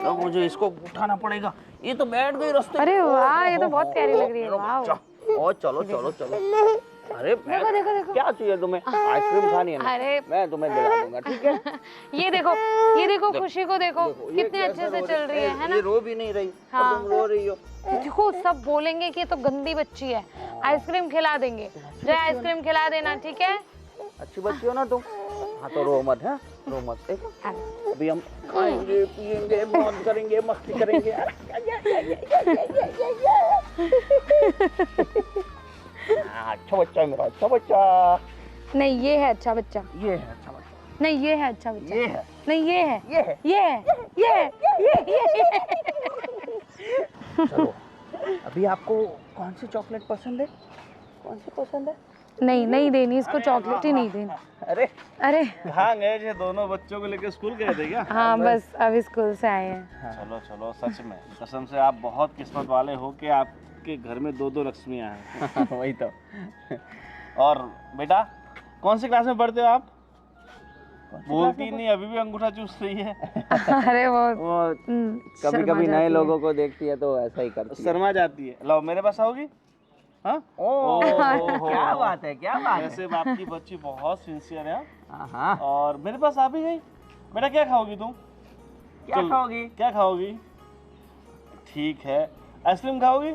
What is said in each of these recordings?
अब मुझे इसको उठाना पड़ेगा। ये तो बैठ गई रास्ते। अरे वाह, ये तो बहुत प्यारी लग रही है। वाह। और चलो चलो चलो। अरे देखो देखो देखो, क्या चाहिए तुम्हें? आइसक्रीम खानी है ना? अरे मैं तुम्हें दिला दूंगा, ठीक है? ये देखो खुशी को देखो, कितने अच्छे से चल रही है ना? ये रो भी नहीं रही। हाँ। तुम रो रही हो। देखो सब बोलेंगे कि ये तो गंदी बच्ची है, आइसक्रीम खिला देंगे। जय आइसक्रीम खिला देना, ठीक है? अच्छी बच्ची हो ना तुम। हाँ तो रो मत, है रो मत। अभी हम खाएंगे पिएंगे मौज करेंगे मस्ती करेंगे। अच्छा बच्चा मेरा, अच्छा बच्चा। नहीं ये है अच्छा बच्चा, ये है अच्छा बच्चा। नहीं ये है अच्छा बच्चा, ये है, नहीं ये है, ये है, ये है, ये है, ये चलो अभी आपको कौन सी चॉकलेट पसंद है? कौन सी पसंद है? नहीं देनी इसको, चॉकलेट ही नहीं देनी। अरे अरे कहाँ गए थे दोनों बच्चों को लेकर? स्कूल गए थे क्या? हाँ बस अभी स्कूल से आए हैं। चलो चलो, सच में कसम से आप बहुत किस्मत वाले हो कि आपके घर में दो दो लक्ष्मियाँ हैं। वही तो। और बेटा कौन सी क्लास में पढ़ते हो आप? बोलती नहीं, अभी भी अंगूठा चूस रही है। अरे वो कभी कभी नए लोगों को देखती है तो ऐसा ही करती है। शर्मा जाती है। लो मेरे पास आओगी? हाँ? क्या बात है, क्या बात है। वैसे आपकी बच्ची बहुत सिंसियर है। हाँ। और मेरे पास आ भी गई। बेटा क्या खाओगी तुम? क्या खाओगी? क्या खाओगी? ठीक है, आइसक्रीम खाओगी?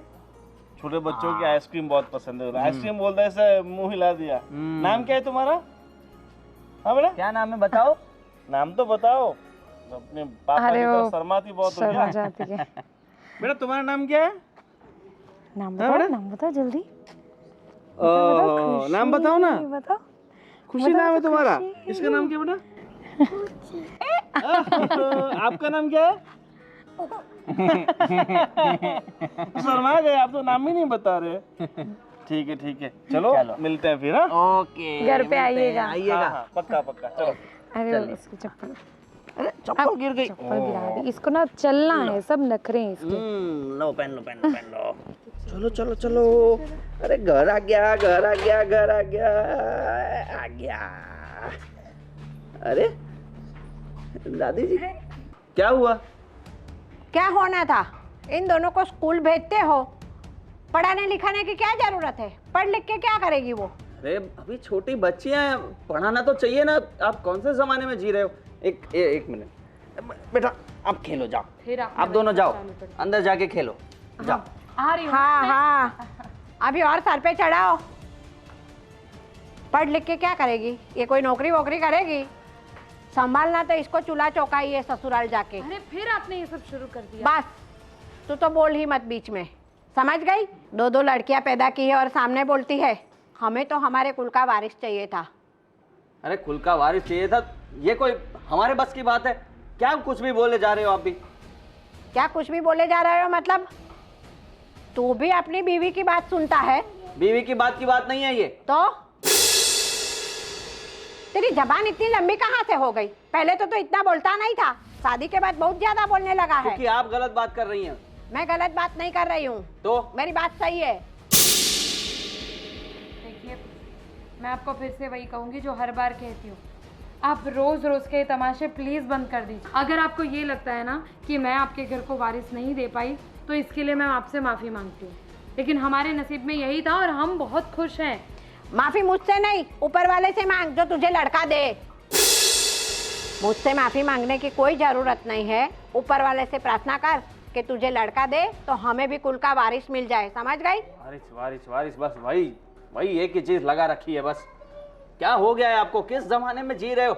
छोटे बच्चों की आइसक्रीम बहुत पसंद है। आइसक्रीम बोलता है ऐसे मुंह हिला दिया। नाम क्या है तुम्हारा? हाँ बेटा क्या नाम है बताओ? नाम तो बताओ। अपने पापा की तरह शर्माती बहुत हो शर्मा गया। जाती है। बेटा तुम्हारा नाम क्या है? नाम बेटा? बताओ जल्दी। नाम बताओ ना। बताओ। खुशी नाम है तुम्हारा। इसका नाम क्या बेटा? आपका नाम क्या है? शर्मा गए आप तो, नाम ही नहीं बता रहे। ठीक है चलो मिलते हैं फिर। हाँ ओके, घर पे आइएगा। हाँ, पक्का चलो। अरे इसकी चप्पल, अरे चप्पल गिर गई। चप्पल गिरा दी। इसको ना चलना है, सब नखरे हैं इसके। लो पहन लो। चलो चलो चलो। अरे घर आ गया। अरे दादी जी क्या हुआ? क्या होना था? इन दोनों को स्कूल भेजते हो, पढ़ाने लिखाने की क्या जरूरत है? पढ़ लिख के क्या करेगी वो? अरे अभी छोटी बच्चियां हैं, पढ़ाना तो चाहिए ना। आप कौन से जमाने में जी रहे हो? एक मिनट बेटा, आप खेलो जाओ। फिर आप दोनों जाओ अंदर जाके खेलो। जाओ। आ रही हूँ। हाँ अभी और सर पे चढ़ाओ। पढ़ लिख के क्या करेगी? ये कोई नौकरी वोकरी करेगी? संभालना तो इसको चूल्हा चौका ही है ससुराल जाके। अरे फिर आपने ये सब शुरू कर दिया। बस तू तो बोल ही मत बीच में, समझ गई? दो लड़कियां पैदा की है और सामने बोलती है हमें तो हमारे कुल का वारिस चाहिए था। अरे कुल का वारिस चाहिए था, ये कोई हमारे बस की बात है? क्या कुछ भी बोले जा रहे हो आप भी? क्या कुछ भी बोले जा रहे हो मतलब? तू भी अपनी बीवी की बात सुनता है? बीवी की बात नहीं है ये तो तेरी जबान इतनी लंबी कहाँ से हो गई? पहले तो इतना बोलता नहीं था, शादी के बाद बहुत ज्यादा बोलने लगा है। क्योंकि आप गलत बात कर रही हैं। मैं गलत बात नहीं कर रही हूँ तो मेरी बात सही है। देखिए मैं आपको फिर से वही कहूँगी जो हर बार कहती हूँ, आप रोज रोज के तमाशे प्लीज बंद कर दीजिए। अगर आपको ये लगता है ना कि मैं आपके घर को वारिस नहीं दे पाई तो इसके लिए मैं आपसे माफी मांगती हूँ, लेकिन हमारे नसीब में यही था और हम बहुत खुश हैं। माफी मुझसे नहीं, ऊपर वाले से मांग जो तुझे लड़का दे। मुझसे माफी मांगने की कोई जरूरत नहीं है। ऊपर वाले से प्रार्थना कर कि तुझे लड़का दे तो हमें भी कुल का वारिस मिल जाए, समझ गई? वारिस बस वही एक ही चीज लगा रखी है बस। क्या हो गया है आपको? किस जमाने में जी रहे हो?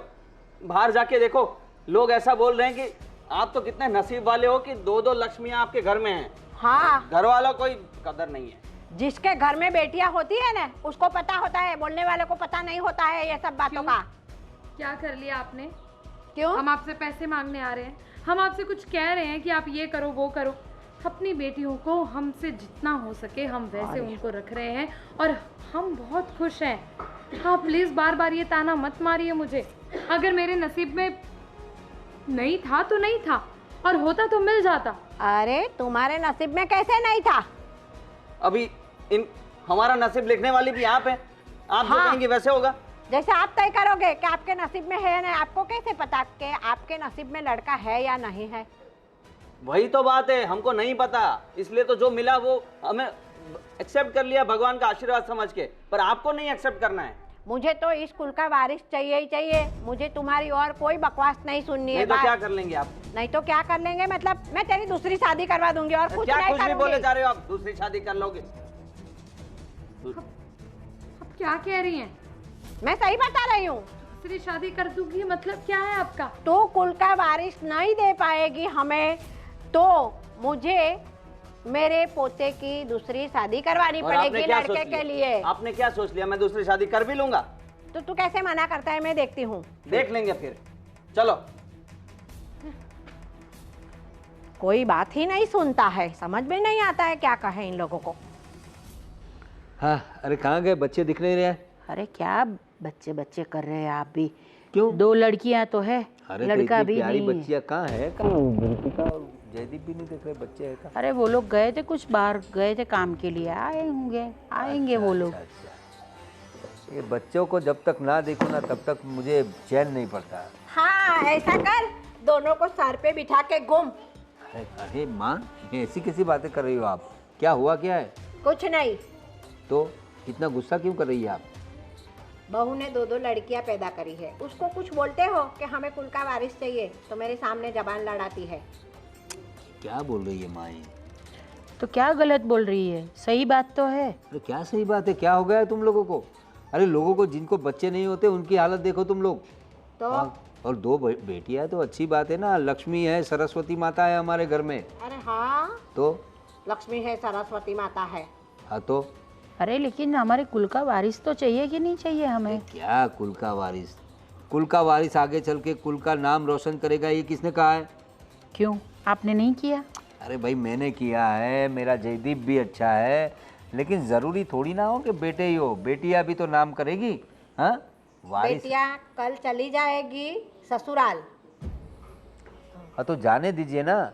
बाहर जाके देखो, लोग ऐसा बोल रहे हैं कि आप तो कितने नसीब वाले हो कि दो लक्ष्मियां आपके घर में हैं। हाँ, घर वालों कोई कदर नहीं है। जिसके घर में बेटियां होती है ना उसको पता होता है, बोलने वाले को पता नहीं होता है ये सब बातों का। क्या कर लिया आपने? क्यों? हम आपसे पैसे मांगने आ रहे हैं, हम आपसे कुछ कह रहे हैं कि आप ये करो वो करो। अपनी बेटियों को हमसे जितना हो सके हम वैसे उनको रख रहे हैं और हम बहुत खुश हैं। हाँ प्लीज़ बार बार ये ताना मत मारिए मुझे। अगर मेरे नसीब में नहीं था तो नहीं था, और होता तो मिल जाता। अरे तुम्हारे नसीब में कैसे नहीं था? अभी हमारा नसीब लिखने वाली भी आप है। आप जो कहेंगे वैसे होगा। जैसे आप तय करोगे कि आपके नसीब में है ना, आपको कैसे पता कि आपके नसीब में लड़का है या नहीं है? वही तो बात है, हमको नहीं पता, इसलिए तो जो मिला वो हमें एक्सेप्ट कर लिया भगवान का आशीर्वाद समझ के, पर आपको नहीं एक्सेप्ट करना है। मुझे तो इस कुल का वारिस चाहिए ही चाहिए, मुझे तुम्हारी और कोई बकवास नहीं सुननी है। नहीं तो क्या कर लेंगे आप? नहीं तो क्या कर लेंगे मतलब मैं तेरी दूसरी शादी करवा दूंगी और कुछ क्या नहीं कुछ भी करूंगी। बोले जा रहे हो आप? दूसरी शादी कर लोगे? अब क्या कह रही हैं? मैं सही बता रही हूँ। दूसरी शादी कर दूंगी मतलब क्या है आपका? तो कुल का वारिस नहीं दे पाएगी हमें, तो मुझे मेरे पोते की दूसरी शादी करवानी और आपने पड़ेगी क्या लड़के सोच के लिया? लिए। आपने क्या सोच लिया मैं दूसरी शादी कर भी लूंगा? तो तू कैसे मना करता है मैं देखती हूँ। देख लेंगे फिर, चलो। कोई बात ही नहीं सुनता है, समझ में नहीं आता है क्या कहे इन लोगों को। हाँ, अरे कहाँ गए बच्चे? दिख नहीं रहे हैं। अरे क्या बच्चे बच्चे कर रहे हैं आप भी? क्यों? दो लड़कियां तो है, अरे लड़का तो भी प्यारी नहीं है। बच्चियाँ कहाँ है? ऋतिका और जयदीप भी नहीं दिख रहे, बच्चे हैं कहाँ? अरे वो लोग गए थे, कुछ बाहर गए थे काम के लिए, आए होंगे, आएंगे वो लोग। अच्छा। ये बच्चों को जब तक ना देखो ना तब तक मुझे चैन नहीं पड़ता। हाँ ऐसा कर, दोनों को सर पे बिठा के घूम। अरे माँ, ऐसी कैसी बातें कर रही हो आप? क्या हुआ, क्या है? कुछ नहीं। तो इतना गुस्सा क्यों कर रही है आप? बहू ने दो दो लड़कियां पैदा करी है, उसको कुछ बोलते हो कि हमें कुल का वारिस चाहिए तो मेरे सामने जबान लड़ाती है। क्या बोल रही है माँ ये? तो क्या गलत बोल रही है? सही बात तो है। अरे क्या सही बात है? क्या हो गया है तुम लोगों को? अरे लोगों को जिनको बच्चे नहीं होते उनकी हालत देखो तुम लोग। तो और दो बेटियां है तो अच्छी बात है ना, लक्ष्मी है, सरस्वती माता है हमारे घर में। अरे हाँ, तो लक्ष्मी है, सरस्वती माता है। हाँ तो अरे लेकिन हमारे कुल का वारिस तो चाहिए कि नहीं चाहिए हमें? क्या कुल का वारिस? कुल का वारिस आगे चल के कुल का नाम रोशन करेगा, ये किसने कहा है? क्यों, आपने नहीं किया? अरे भाई मैंने किया है, मेरा जयदीप भी अच्छा है, लेकिन ज़रूरी थोड़ी ना हो कि बेटे ही हो, बेटियां भी तो नाम करेगी। हाँ, वारिस। बेटियां कल चली जाएगी ससुराल। हाँ तो जाने दीजिए ना,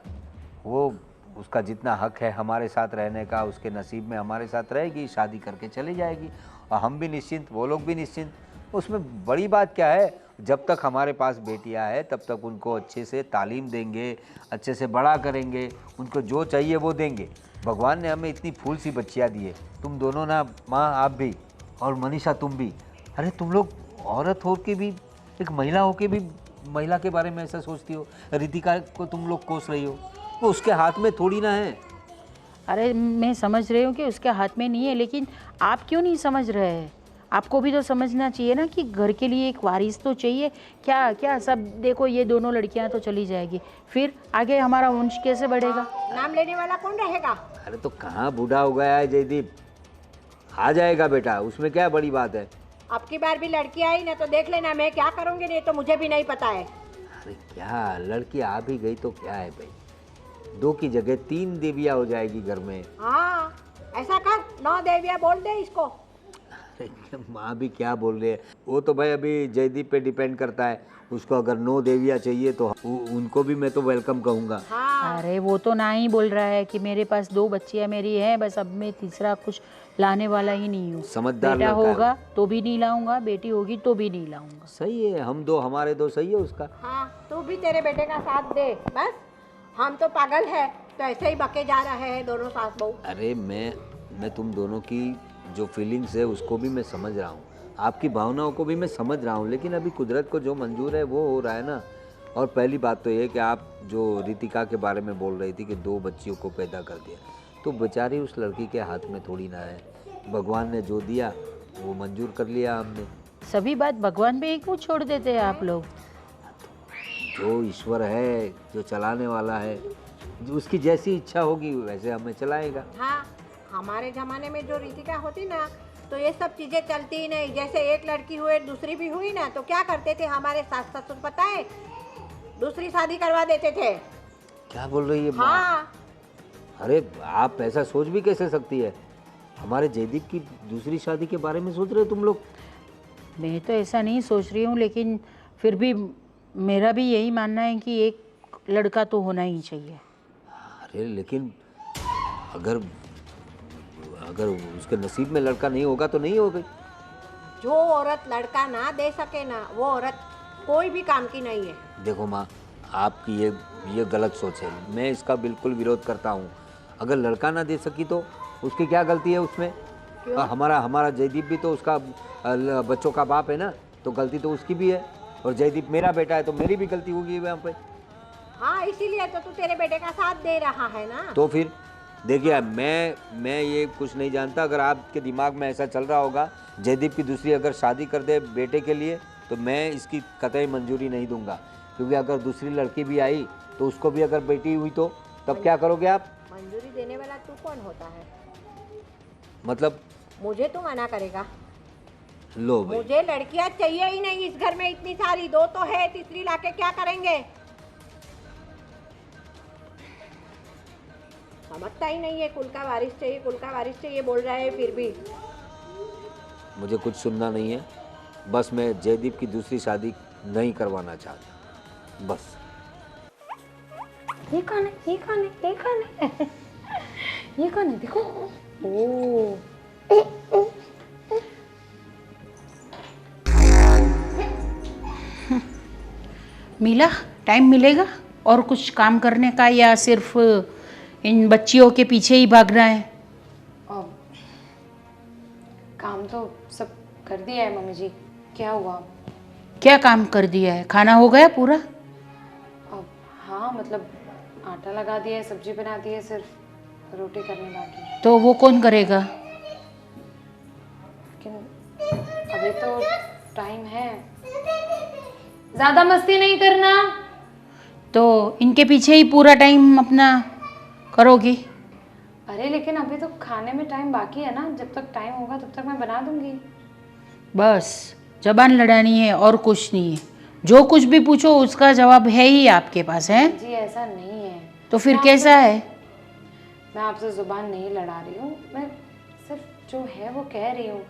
वो उसका जितना हक है हमारे साथ रहने का, उसके नसीब में हमारे साथ रहेगी, शादी करके चली जाएगी और हम भी निश्चिंत, वो लोग भी निश्चिंत। उसमें बड़ी बात क्या है? जब तक हमारे पास बेटियां हैं तब तक उनको अच्छे से तालीम देंगे, अच्छे से बड़ा करेंगे, उनको जो चाहिए वो देंगे। भगवान ने हमें इतनी फूल सी बच्चियाँ दी है, तुम दोनों ना माँ, आप भी और मनीषा तुम भी। अरे तुम लोग औरत हो के भी, एक महिला हो के भी महिला के बारे में ऐसा सोचती हो। रितिका को तुम लोग कोस रही हो, वो उसके हाथ में थोड़ी ना है। अरे मैं समझ रही हूँ कि उसके हाथ में नहीं है, लेकिन आप क्यों नहीं समझ रहे हैं? आपको भी तो समझना चाहिए ना कि घर के लिए एक वारिस तो चाहिए। क्या क्या सब देखो, ये दोनों लड़कियां तो चली जाएगी, फिर आगे हमारा वंश कैसे बढ़ेगा? नाम लेने वाला कौन रहेगा? अरे तो कहाँ बूढ़ा हो गया है जयदीप, आ जाएगा बेटा, उसमें क्या बड़ी बात है। अब की बार भी लड़की आई ना तो देख लेना मैं क्या करूंगी, नहीं तो मुझे भी नहीं पता है। अरे क्या लड़की आ भी गई तो क्या है भाई, 2 की जगह 3 देवियाँ हो जाएगी घर में। हाँ ऐसा कर, 9 देवियां बोल दे इसको। अरे माँ भी क्या बोल रही है, वो तो भाई अभी जयदीप पे डिपेंड करता है। उसको अगर 9 देवियाँ चाहिए तो उनको भी मैं तो वेलकम कहूँगा। हाँ अरे वो तो ना ही बोल रहा है कि मेरे पास 2 बच्चियां मेरी हैं, बस अब मैं तीसरा कुछ लाने वाला ही नहीं हूँ। समझदार बेटा लड़का है। होगा तो भी नहीं लाऊंगा, बेटी होगी तो भी नहीं लाऊंगा। सही है, हम 2 हमारे 2 सही है उसका। हाँ, तू भी तेरे बेटे का साथ दे बस। हम तो पागल है तो ऐसे ही बके जा रहे हैं दोनों सास बहू। अरे मैं तुम दोनों की जो फीलिंग्स है उसको भी मैं समझ रहा हूँ, आपकी भावनाओं को भी मैं समझ रहा हूँ, लेकिन अभी कुदरत को जो मंजूर है वो हो रहा है ना। और पहली बात तो ये कि आप जो रितिका के बारे में बोल रही थी कि 2 बच्चियों को पैदा कर दिया, तो बेचारी उस लड़की के हाथ में थोड़ी ना है। भगवान ने जो दिया वो मंजूर कर लिया हमने। सभी बात भगवान पे ही क्यों छोड़ देते हैं आप लोग? जो ईश्वर है, जो चलाने वाला है, जो उसकी जैसी इच्छा होगी वैसे हमें चलाएगा। हाँ, हमारे जमाने में जो रितिका होती ना तो ये सब चीजें चलती ही नहीं। जैसे एक लड़की हुई दूसरी भी हुई ना तो क्या करते थे हमारे सास ससुर, पता है, दूसरी शादी करवा देते थे। क्या बोल रही है माँ? हाँ अरे आप ऐसा सोच भी कैसे सकती है? हमारे जयदीप की दूसरी शादी के बारे में सोच रहे हो तुम लोग? मैं तो ऐसा नहीं सोच रही हूँ, लेकिन फिर भी मेरा भी यही मानना है कि एक लड़का तो होना ही चाहिए। अरे लेकिन अगर उसके नसीब में लड़का नहीं होगा तो नहीं होगा। जो औरत लड़का ना दे सके ना वो औरत कोई भी काम की नहीं है। देखो माँ, आपकी ये गलत सोच है। मैं इसका बिल्कुल विरोध करता हूँ। अगर लड़का ना दे सकी तो उसकी क्या गलती है उसमें? हमारा जयदीप भी तो उसका बच्चों का बाप है ना, तो गलती तो उसकी भी है। और जयदीप मेरा बेटा है तो मेरी भी गलती होगी वहाँ पे। हाँ, इसीलिए तो तू तेरे बेटे का साथ दे रहा है ना। तो फिर देखिए, मैं ये कुछ नहीं जानता। अगर आपके दिमाग में ऐसा चल रहा होगा जयदीप की दूसरी अगर शादी कर दे बेटे के लिए, तो मैं इसकी कतई मंजूरी नहीं दूंगा। क्योंकि अगर दूसरी लड़की भी आई तो उसको भी अगर बेटी हुई तो तब क्या करोगे आप? मंजूरी देने वाला तू कौन होता है? मतलब मुझे तू मना करेगा? लो भाई, मुझे लड़कियां चाहिए ही नहीं इस घर में, इतनी सारी, 2 तो है, तीसरी लाके क्या करेंगे? समझता ही नहीं है, कुल का वारिस चाहिए, कुल का वारिस चाहिए बोल रहा है फिर भी। मुझे कुछ सुनना नहीं है। बस मैं जयदीप की दूसरी शादी नहीं करवाना चाहता, बस। ये कौन है? ये कौन है? ये कौन है? ये कौन है? देखो। ओ मिला टाइम मिलेगा और कुछ काम करने का, या सिर्फ इन बच्चियों के पीछे ही भागना है? अब काम तो सब कर दिया है मम्मी जी। क्या हुआ? क्या काम कर दिया है? खाना हो गया पूरा? अब हाँ, मतलब आटा लगा दिया है, सब्जी बना दी है, सिर्फ रोटी करने बाकी है। तो वो कौन करेगा? लेकिन अभी तो टाइम है। ज्यादा मस्ती नहीं करना। तो इनके पीछे ही पूरा टाइम अपना करोगी? अरे लेकिन अभी तो खाने में टाइम बाकी है ना, जब तक टाइम होगा तब तक मैं बना दूंगी। बस जबान लड़ानी है और कुछ नहीं है। जो कुछ भी पूछो उसका जवाब है ही आपके पास, है? जी ऐसा नहीं है। तो फिर कैसा है? मैं आपसे जुबान नहीं लड़ा रही हूँ, मैं सिर्फ जो है वो कह रही हूँ।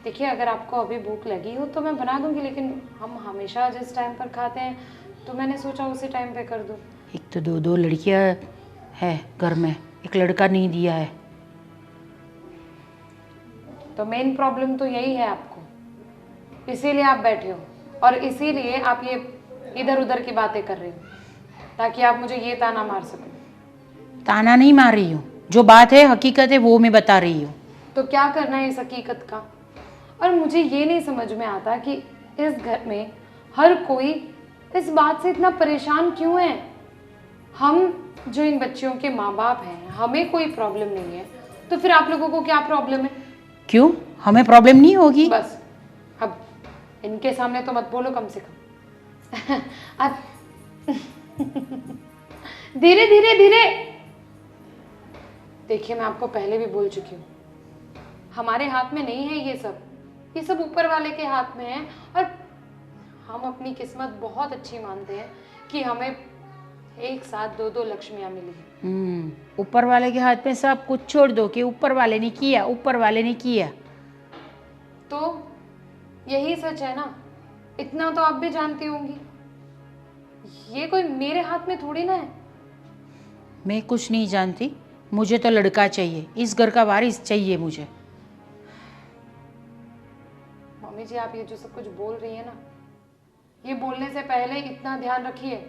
देखिए, अगर आपको अभी भूख लगी हो तो मैं बना दूंगी, लेकिन हम हमेशा जिस टाइम पर खाते हैं तो मैंने सोचा उसी टाइम पे कर दूँ। एक तो 2 लड़कियां है घर में, एक लड़का नहीं दिया है। तो मेन प्रॉब्लम तो यही है आपको, इसीलिए आप बैठे हो और इसीलिए आप ये इधर उधर की बातें कर रहे हो ताकि आप मुझे ये ताना मार सको। ताना नहीं मार रही हूँ, जो बात है हकीकत है वो मैं बता रही हूँ। तो क्या करना है इस हकीकत का? और मुझे ये नहीं समझ में आता कि इस घर में हर कोई इस बात से इतना परेशान क्यों है। हम जो इन बच्चियों के माँ बाप हैं, हमें कोई प्रॉब्लम नहीं है, तो फिर आप लोगों को क्या प्रॉब्लम है? क्यों, हमें प्रॉब्लम नहीं होगी? बस अब इनके सामने तो मत बोलो कम से कम। अब धीरे धीरे धीरे। देखिए, मैं आपको पहले भी बोल चुकी हूँ, हमारे हाथ में नहीं है ये सब ऊपर वाले के हाथ में है। और हम अपनी किस्मत बहुत अच्छी मानते हैं कि हमें एक साथ 2 लक्ष्मियाँ मिली। ऊपर वाले के हाथ में सब कुछ छोड़ दो कि ऊपर वाले ने किया, ऊपर वाले ने किया। तो यही सच है ना, इतना तो आप भी जानती होंगी। ये कोई मेरे हाथ में थोड़ी ना है। मैं कुछ नहीं जानती, मुझे तो लड़का चाहिए, इस घर का वारिस चाहिए मुझे। मम्मी जी, आप ये जो सब कुछ बोल रही है ना, ये बोलने से पहले इतना ध्यान रखिए,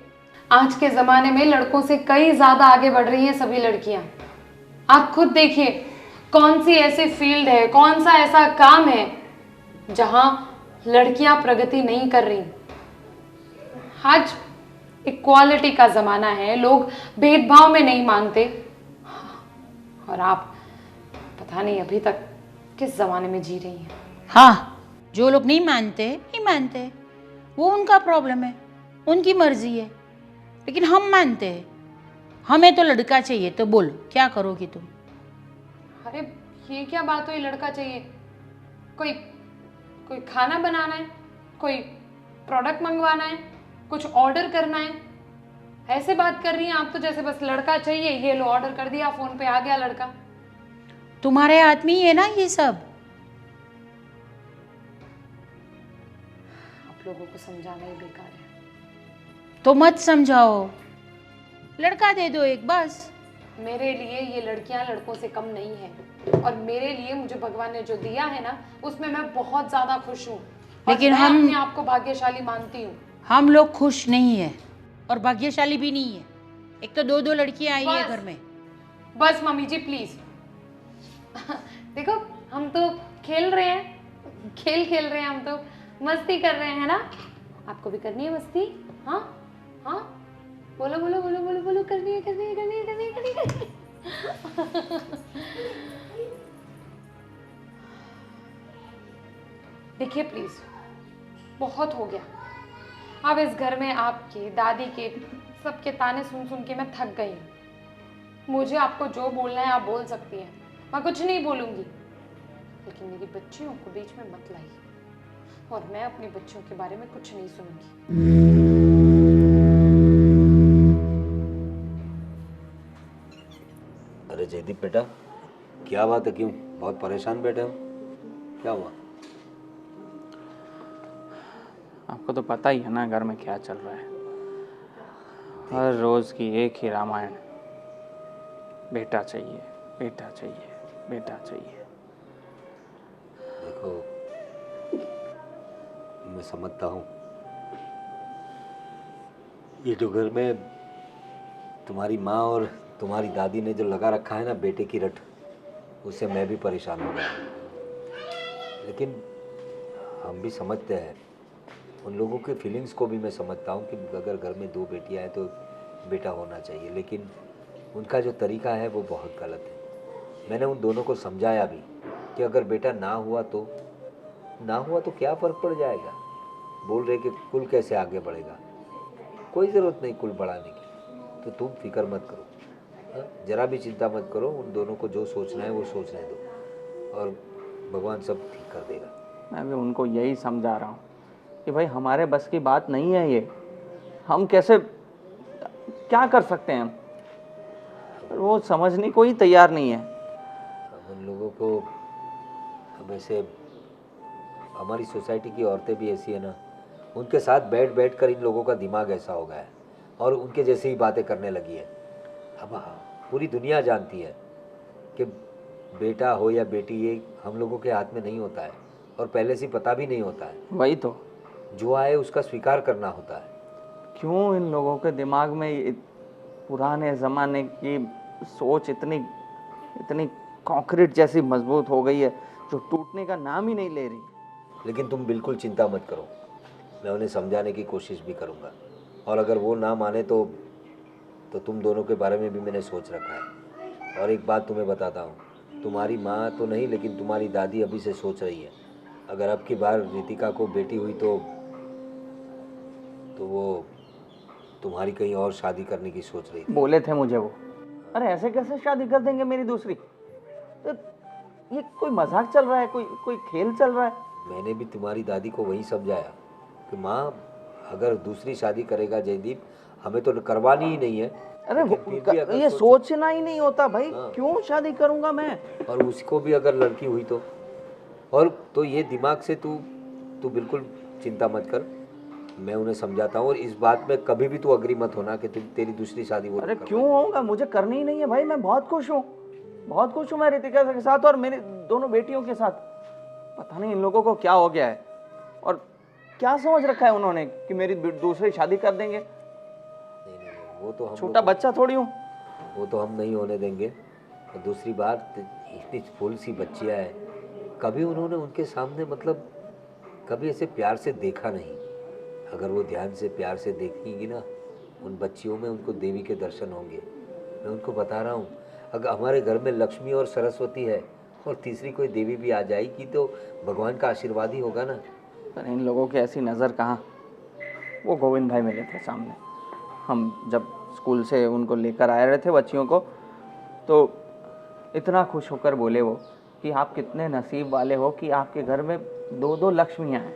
आज के ज़माने में लड़कों से कई ज़्यादा आगे बढ़ रही हैं सभी लड़कियां। आप खुद देखिए, कौन सी ऐसी फील्ड है, कौन सा ऐसा काम है जहां लड़कियां प्रगति नहीं कर रही। आज इक्वालिटी का ज़माना है, लोग भेदभाव में नहीं मानते, और आप पता नहीं अभी तक किस ज़माने में जी रही हैं। हाँ, जो लोग नहीं मानते, वो उनका प्रॉब्लम है, उनकी मर्जी है, लेकिन हम मानते हैं। हमें तो लड़का चाहिए, तो बोल क्या करोगी तुम? अरे ये क्या बात हुई, लड़का चाहिए? कोई खाना बनाना है, कोई प्रोडक्ट मंगवाना है, कुछ ऑर्डर करना है, ऐसे बात कर रही हैं आप तो जैसे बस लड़का चाहिए, ये लो ऑर्डर कर दिया, फोन पे आ गया लड़का। तुम्हारे हाथ में ही है ना ये सब। आप लोगों को समझाना ही बेकार है। तो मत समझाओ, लड़का दे दो एक बस। मेरे लिए ये लड़कियां लड़कों से कम नहीं है, और मेरे लिए मुझे भगवान ने जो दिया है ना, उसमें मैं बहुत ज्यादा खुश हूँ। लेकिन मैं हम अपने आप को भाग्यशाली मानती हूँ। हम लोग खुश नहीं है। और भाग्यशाली भी नहीं है। एक तो दो दो लड़कियां आई है बस। घर में। बस मम्मी जी प्लीज। देखो हम तो खेल रहे हैं, खेल रहे हैं, हम तो मस्ती कर रहे हैं ना। आपको भी करनी है मस्ती? हाँ हाँ, बोलो बोलो बोलो बोलो बोलो, करनी है करनी है करनी है करनी है करनी है। देखिए प्लीज, बहुत हो गया। अब इस घर में आपके दादी के सबके ताने सुन सुन के मैं थक गई हूँ। मुझे आपको जो बोलना है आप बोल सकती हैं, मैं कुछ नहीं बोलूँगी, लेकिन मेरी बच्चियों को बीच में मत लाइए, और मैं अपनी बच्चियों के बारे में कुछ नहीं सुनूंगी। अरे जयदीप बेटा, क्या बात है, क्यों बहुत परेशान बैठे हो, क्या हुआ? आपको तो पता ही है ना घर में क्या चल रहा है। हर रोज की एक ही रामायण, बेटा चाहिए बेटा चाहिए बेटा चाहिए। देखो, मैं समझता हूँ, ये जो घर में तुम्हारी माँ और तुम्हारी दादी ने जो लगा रखा है ना बेटे की रट, उससे मैं भी परेशान हो गया। लेकिन हम भी समझते हैं, उन लोगों के फीलिंग्स को भी मैं समझता हूँ कि अगर घर में दो बेटियाँ हैं तो बेटा होना चाहिए, लेकिन उनका जो तरीका है वो बहुत गलत है। मैंने उन दोनों को समझाया भी कि अगर बेटा ना हुआ तो क्या फ़र्क पड़ जाएगा। बोल रहे कि कुल कैसे आगे बढ़ेगा, कोई ज़रूरत नहीं कुल बढ़ाने की, तो तुम फिक्र मत करो, ज़रा भी चिंता मत करो। उन दोनों को जो सोचना है वो सोचने दो, और भगवान सब ठीक कर देगा। मैं भी उनको यही समझा रहा हूँ कि भाई हमारे बस की बात नहीं है ये, हम कैसे क्या कर सकते हैं हम, वो समझने को ही तैयार नहीं है। अब उन लोगों को, अब ऐसे हमारी सोसाइटी की औरतें भी ऐसी है ना, उनके साथ बैठ बैठ कर इन लोगों का दिमाग ऐसा हो गया है और उनके जैसे ही बातें करने लगी है। अब पूरी दुनिया जानती है कि बेटा हो या बेटी ये हम लोगों के हाथ में नहीं होता है, और पहले से पता भी नहीं होता है। वही तो, जो आए उसका स्वीकार करना होता है। क्यों इन लोगों के दिमाग में ये पुराने ज़माने की सोच इतनी कंक्रीट जैसी मजबूत हो गई है, जो टूटने का नाम ही नहीं ले रही। लेकिन तुम बिल्कुल चिंता मत करो, मैं उन्हें समझाने की कोशिश भी करूँगा, और अगर वो ना माने तो तुम दोनों के बारे में भी मैंने सोच रखा है। और एक बात तुम्हें बताता हूँ, तुम्हारी माँ तो नहीं लेकिन तुम्हारी दादी अभी से सोच रही है, अगर अब की बार रितिका को बेटी हुई तो वो तुम्हारी कहीं और शादी करने की सोच रही थी। बोले थे मुझे वो। अरे ऐसे कैसे शादी कर देंगे मेरी दूसरी? तो ये कोई मजाक चल रहा है, कोई खेल चल रहा है। मैंने भी तुम्हारी दादी को वही समझाया कि माँ, अगर दूसरी शादी करेगा जयदीप, हमें तो करवानी ही नहीं है। अरे लेकिन फिर भी अगर ये सोचना ही नहीं होता भाई, क्यों शादी करूंगा मैं? और उसको भी अगर लड़की हुई तो, और तो ये दिमाग से तू बिल्कुल चिंता मत कर, मैं उन्हें समझाता हूँ। और इस बात में कभी भी तू अग्री मत होना कि तेरी दूसरी शादी वो। अरे क्यों होगा, मुझे करनी ही नहीं है भाई। मैं बहुत खुश हूँ मैं रितिका के साथ और मेरी दोनों बेटियों के साथ। पता नहीं इन लोगों को क्या हो गया है, और क्या समझ रखा है उन्होंने कि मेरी दूसरी शादी कर देंगे। नहीं, वो तो हम छोटा बच्चा थोड़ी हूँ। वो तो हम नहीं होने देंगे। और दूसरी बात, इतनी फूल सी बच्चियाँ हैं, कभी उन्होंने उनके सामने मतलब कभी ऐसे प्यार से देखा नहीं। अगर वो ध्यान से प्यार से देखेंगी ना, उन बच्चियों में उनको देवी के दर्शन होंगे। मैं उनको बता रहा हूँ, अगर हमारे घर में लक्ष्मी और सरस्वती है और तीसरी कोई देवी भी आ जाएगी तो भगवान का आशीर्वाद ही होगा ना। पर इन लोगों की ऐसी नज़र कहाँ। वो गोविंद भाई मिले थे सामने, हम जब स्कूल से उनको लेकर आए रहे थे बच्चियों को, तो इतना खुश होकर बोले वो कि आप कितने नसीब वाले हो कि आपके घर में दो लक्ष्मियाँ हैं।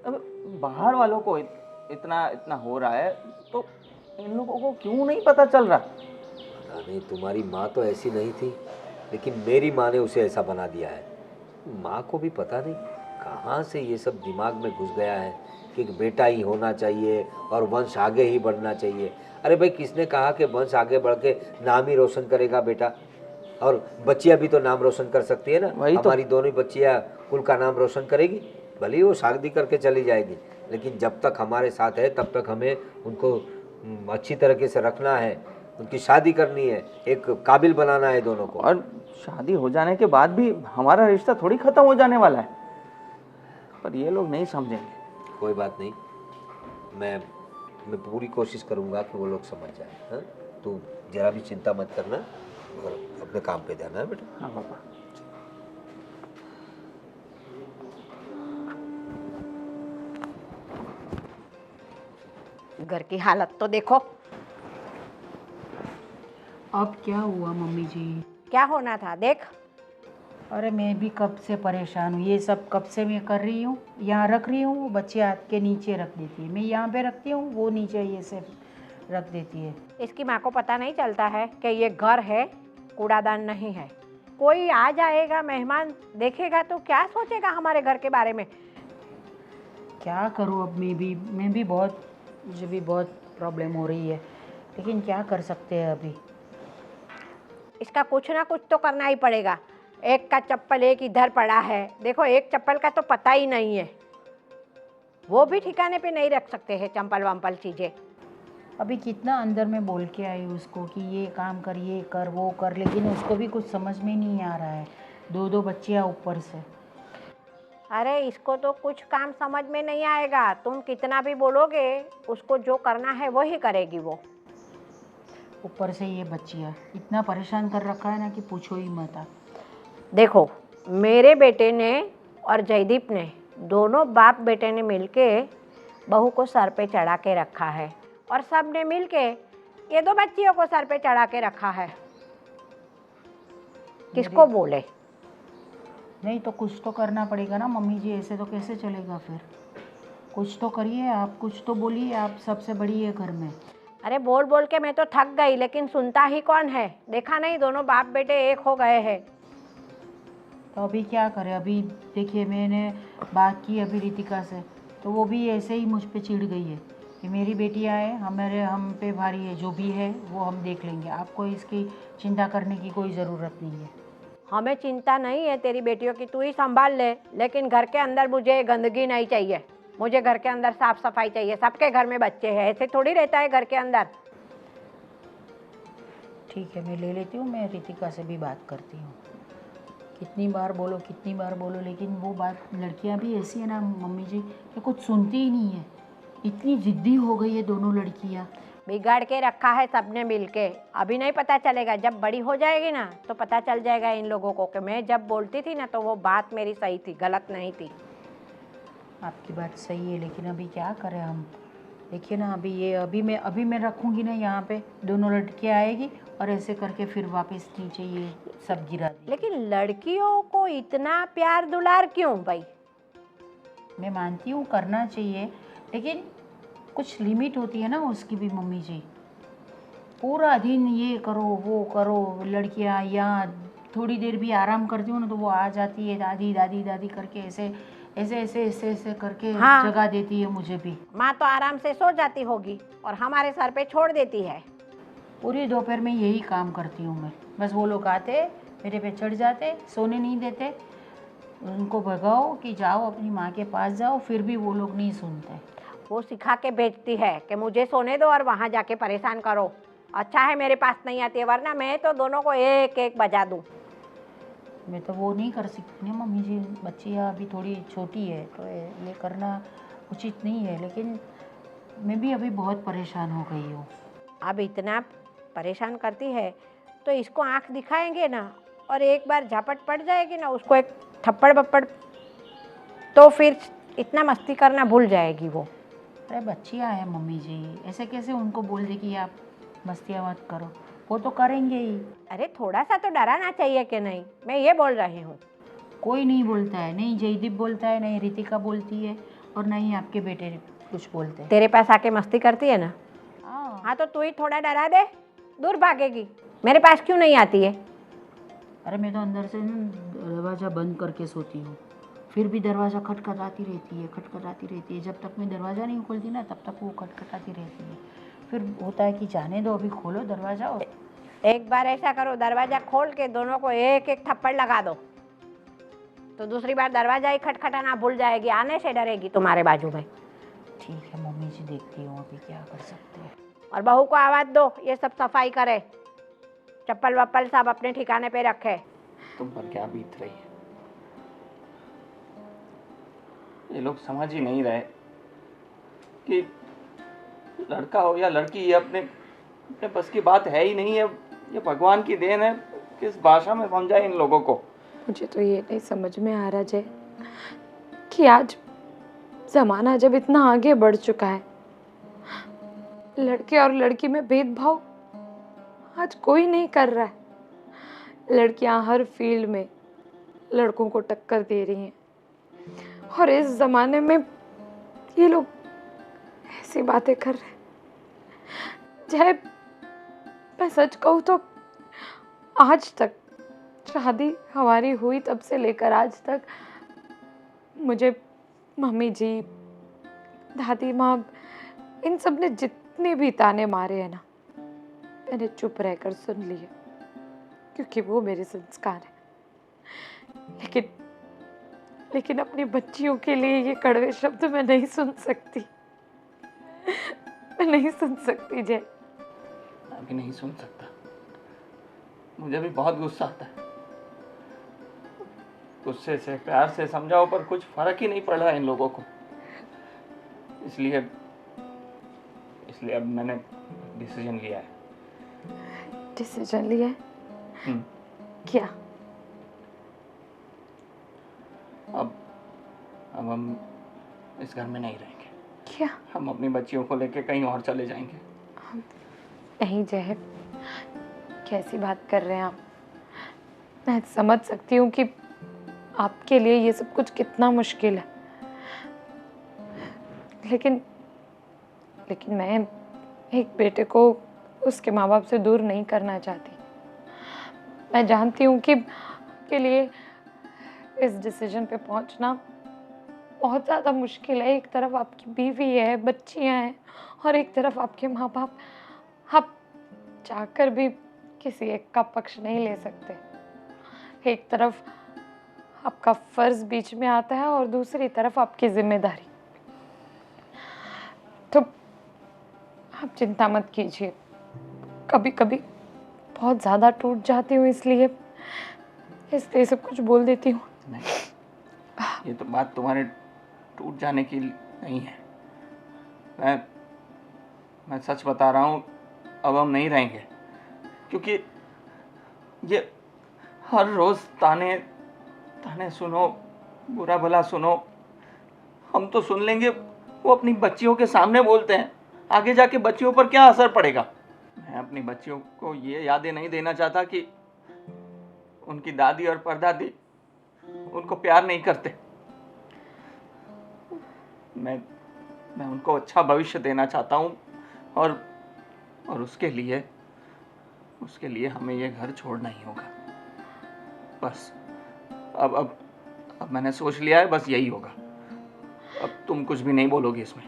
अब बाहर वालों को इतना हो रहा है, तो इन लोगों को क्यों नहीं पता चल रहा? पता नहीं, तुम्हारी माँ तो ऐसी नहीं थी, लेकिन मेरी माँ ने उसे ऐसा बना दिया है। माँ को भी पता नहीं कहाँ से ये सब दिमाग में घुस गया है कि बेटा ही होना चाहिए और वंश आगे ही बढ़ना चाहिए। अरे भाई, किसने कहा कि वंश आगे बढ़ के नाम ही रोशन करेगा बेटा? और बच्चियाँ भी तो नाम रोशन कर सकती है ना। हमारी दोनों बच्चियाँ कुल का नाम रोशन करेगी, भले ही वो शादी करके चली जाएगी, लेकिन जब तक हमारे साथ है तब तक हमें उनको अच्छी तरीके से रखना है, उनकी शादी करनी है, एक काबिल बनाना है दोनों को। और शादी हो जाने के बाद भी हमारा रिश्ता थोड़ी खत्म हो जाने वाला है, पर ये लोग नहीं समझेंगे। कोई बात नहीं, मैं पूरी कोशिश करूंगा कि वो लोग समझ जाए। हाँ, तू जरा भी चिंता मत करना और अपने काम पे ध्यान है बेटा। हाँ पापा। घर की हालत तो देखो। अब क्या हुआ मम्मी जी? क्या होना था देख। अरे मैं भी कब से परेशान हूँ, ये सब कब से मैं कर रही हूँ। यहाँ रख रही हूँ, वो बच्चे हाथ के नीचे रख देती है, मैं यहाँ पे रखती हूँ, वो नीचे ये से रख देती है। इसकी माँ को पता नहीं चलता है कि ये घर है, कूड़ादान नहीं है। कोई आ जाएगा, मेहमान देखेगा तो क्या सोचेगा हमारे घर के बारे में। क्या करूँ अब, मैं भी बहुत, मुझे भी बहुत प्रॉब्लम हो रही है, लेकिन क्या कर सकते हैं अभी। इसका कुछ ना कुछ तो करना ही पड़ेगा। एक का चप्पल एक इधर पड़ा है, देखो एक चप्पल का तो पता ही नहीं है, वो भी ठिकाने पे नहीं रख सकते हैं चंपल वंपल चीज़ें। अभी कितना अंदर में बोल के आई उसको कि ये काम कर, ये कर, वो कर, लेकिन उसको भी कुछ समझ में नहीं आ रहा है। दो बच्चियाँ ऊपर से। अरे इसको तो कुछ काम समझ में नहीं आएगा, तुम कितना भी बोलोगे उसको जो करना है वो ही करेगी वो। ऊपर से ये बच्चियाँ इतना परेशान कर रखा है ना कि पूछो ही मत आप। देखो मेरे बेटे ने और जयदीप ने, दोनों बाप बेटे ने मिलके बहू को सर पे चढ़ा के रखा है, और सब ने मिलके ये दो बच्चियों को सर पे चढ़ा के रखा है। किसको बोले? नहीं तो कुछ तो करना पड़ेगा ना मम्मी जी, ऐसे तो कैसे चलेगा फिर। कुछ तो करिए आप, कुछ तो बोलिए, आप सबसे बड़ी है घर में। अरे बोल बोल के मैं तो थक गई, लेकिन सुनता ही कौन है। देखा नहीं दोनों बाप बेटे एक हो गए हैं। तो अभी क्या करें। अभी देखिए मैंने बात की अभी रितिका से, तो वो भी ऐसे ही मुझ पे चिढ़ गई है कि मेरी बेटियाँ है, हम पे भारी है, जो भी है वो हम देख लेंगे, आपको इसकी चिंता करने की कोई ज़रूरत नहीं है। हमें चिंता नहीं है तेरी बेटियों की, तू ही संभाल ले, लेकिन घर के अंदर मुझे गंदगी नहीं चाहिए। मुझे घर के अंदर साफ सफाई चाहिए। सबके घर में बच्चे हैं, ऐसे थोड़ी रहता है घर के अंदर। ठीक है, मैं ले लेती हूँ, मैं रितिका से भी बात करती हूँ। कितनी बार बोलो, लेकिन वो बात, लड़कियाँ भी ऐसी है ना मम्मी जी कि कुछ सुनती ही नहीं है। इतनी ज़िद्दी हो गई है दोनों लड़कियाँ। बिगाड़ के रखा है सबने मिलके। अभी नहीं पता चलेगा, जब बड़ी हो जाएगी ना तो पता चल जाएगा इन लोगों को कि मैं जब बोलती थी ना तो वो बात मेरी सही थी, गलत नहीं थी। आपकी बात सही है, लेकिन अभी क्या करें हम। देखिए ना अभी मैं रखूँगी ना यहाँ पे, दोनों लड़कियाँ आएगी और ऐसे करके फिर वापस नीचे ये सब गिरा दी। लेकिन लड़कियों को इतना प्यार दुलार क्यों भाई? मैं मानती हूँ करना चाहिए, लेकिन कुछ लिमिट होती है ना उसकी भी मम्मी जी। पूरा दिन ये करो वो करो, लड़कियाँ यहाँ थोड़ी देर भी आराम करती हूँ ना तो वो आ जाती है दादी दादी दादी करके, ऐसे करके हाँ। जगा देती है मुझे भी। माँ तो आराम से सो जाती होगी और हमारे सर पे छोड़ देती है। पूरी दोपहर में यही काम करती हूँ मैं। बस वो लोग आते, मेरे पे चढ़ जाते, सोने नहीं देते, उनको भगाओ कि जाओ अपनी माँ के पास जाओ, फिर भी वो लोग नहीं सुनते। वो सिखा के भेजती है कि मुझे सोने दो और वहाँ जाके परेशान करो। अच्छा है मेरे पास नहीं आती है, वरना मैं तो दोनों को एक एक बजा दूँ। मैं तो वो नहीं कर सकती ना मम्मी जी, बच्चियाँ अभी थोड़ी छोटी है तो ये करना उचित नहीं है, लेकिन मैं भी अभी बहुत परेशान हो गई हूँ। अब इतना परेशान करती है तो इसको आँख दिखाएंगे ना और एक बार झपट पड़ जाएगी ना, उसको एक थप्पड़ बप्पड़, तो फिर इतना मस्ती करना भूल जाएगी वो। अरे बच्चियाँ हैं मम्मी जी, ऐसे कैसे उनको बोल दे कि आप मस्तियाँ मत करो, वो तो करेंगे ही। अरे थोड़ा सा तो डराना चाहिए कि नहीं, मैं ये बोल रही हूँ। कोई नहीं बोलता है, नहीं जयदीप बोलता है, नहीं रितिका बोलती है, और नहीं आपके बेटे कुछ बोलते हैं। तेरे पास आके मस्ती करती है ना, हाँ तो तू ही थोड़ा डरा दे, दूर भागेगी। मेरे पास क्यों नहीं आती है? अरे मैं तो अंदर से ना दरवाज़ा बंद करके सोती हूँ, फिर भी दरवाज़ा खटखटाती रहती है। जब तक मैं दरवाज़ा नहीं खोलती ना तब तक वो खटखटाती रहती है। फिर होता है कि जाने दो, अभी खोलो दरवाज़ा। एक बार ऐसा करो, दरवाज़ा खोल के दोनों को एक एक थप्पड़ लगा दो, तो दूसरी बार दरवाज़ा ही खटखटाना भूल जाएगी, आने से डरेगी तुम्हारे बाजू में। ठीक है मम्मी जी, देखती हूँ अभी क्या कर सकते हैं। और बहू को आवाज दो, ये सब सफाई करे, चप्पल वप्पल सब अपने ठिकाने पे रखे। तुम पर क्या बीत रही है? ये लोग समझ ही नहीं रहे कि लड़का हो या लड़की, ये अपने अपने बस की बात है ही नहीं है। ये भगवान की देन है। किस भाषा में समझाए इन लोगों को? मुझे तो ये नहीं समझ में आ रहा जय कि आज जमाना जब इतना आगे बढ़ चुका है, लड़के और लड़की में भेदभाव आज कोई नहीं कर रहा है। लड़कियां हर फील्ड में लड़कों को टक्कर दे रही हैं और इस जमाने में ये लोग ऐसी बातें कर रहे हैं। जय, मैं सच कहूँ तो आज तक शादी हमारी हुई तब से लेकर आज तक मुझे मम्मी जी, दादी माँ, इन सब ने जितने भी ताने मारे हैं ना, मैंने चुप रहकर सुन लिए, क्योंकि वो मेरे संस्कार है। लेकिन अपनी बच्चियों के लिए ये कड़वे शब्द मैं नहीं सुन सकती। मैं नहीं सुन सकती जय। मैं भी नहीं सुन सकता। मुझे भी बहुत गुस्सा आता है। गुस्से से, प्यार से समझाओ, पर कुछ फर्क ही नहीं पड़ रहा इन लोगों को। इसलिए अब मैंने डिसीजन लिया है। डिसीजन लिया है? क्या? अब हम इस घर में नहीं रहेंगे। क्या? हम अपनी बच्चियों को लेके कहीं और चले जाएंगे। नहीं जय, कैसी बात कर रहे हैं आप? मैं समझ सकती हूँ कि आपके लिए ये सब कुछ कितना मुश्किल है, लेकिन मैं एक बेटे को उसके माँ बाप से दूर नहीं करना चाहती। मैं जानती हूँ कि आपके लिए इस डिसीजन पे पहुँचना बहुत ज़्यादा मुश्किल है। एक तरफ आपकी बीवी है, बच्चियाँ हैं, और एक तरफ आपके माँ बाप। आप चाहकर भी किसी एक का पक्ष नहीं ले सकते। एक तरफ आपका फर्ज बीच में आता है और दूसरी तरफ आपकी जिम्मेदारी। तो आप चिंता मत कीजिए। कभी कभी बहुत ज़्यादा टूट जाती हूँ, इसलिए सब कुछ बोल देती हूँ। नहीं, ये तो बात तुम्हारे टूट जाने की नहीं है। मैं सच बता रहा हूँ, अब हम नहीं रहेंगे, क्योंकि ये हर रोज ताने सुनो, बुरा भला सुनो। हम तो सुन लेंगे, वो अपनी बच्चियों के सामने बोलते हैं, आगे जाके बच्चियों पर क्या असर पड़ेगा। मैं अपनी बच्चियों को ये यादें नहीं देना चाहता कि उनकी दादी और परदादी उनको प्यार नहीं करते। मैं उनको अच्छा भविष्य देना चाहता हूँ, और उसके लिए हमें ये घर छोड़ना ही होगा। बस अब मैंने सोच लिया है, बस यही होगा। अब तुम कुछ भी नहीं बोलोगे इसमें।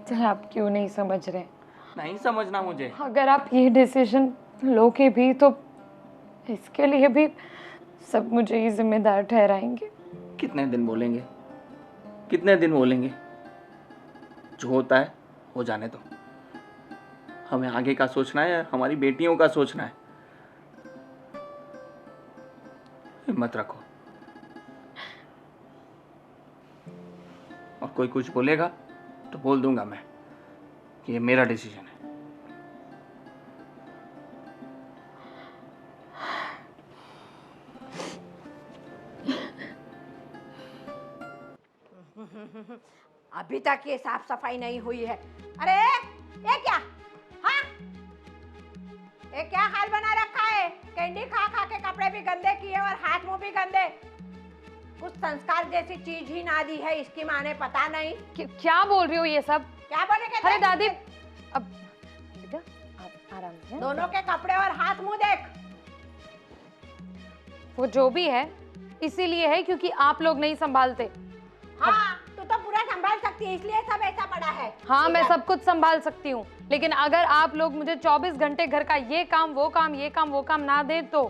चाहे आप क्यों नहीं समझ रहे? नहीं समझना मुझे। अगर आप ये डिसीजन लोगे भी तो इसके लिए भी सब मुझे ही जिम्मेदार ठहराएंगे। कितने दिन बोलेंगे? जो होता है हो जाने दो। हमें आगे का सोचना है, हमारी बेटियों का सोचना है। हिम्मत रखो। और कोई कुछ बोलेगा तो बोल दूंगा मैं कि ये मेरा डिसीजन है। अभी तक ये साफ सफाई नहीं हुई है। अरे ये क्या? हाँ, ये क्या हाल बना रखा है? कैंडी खा खा के कपड़े भी गंदे किए और हाथ मुंह भी गंदे। कुछ संस्कार जैसी चीज ही ना दी है इसकी माँ ने, पता नहीं। क्या बोल रही हो ये सब? क्या बोले? अरे दादी, अब बेटा आप आराम से। दोनों के कपड़े और हाथ मुंह देख। वो जो भी है इसीलिए है क्योंकि आप लोग नहीं संभालते। हाँ, तो पूरा संभाल सकती है, इसलिए सब ऐसा पड़ा है। हाँ, मैं सब कुछ संभाल सकती हूँ, लेकिन अगर आप लोग मुझे 24 घंटे घर का ये काम वो काम ना दे तो।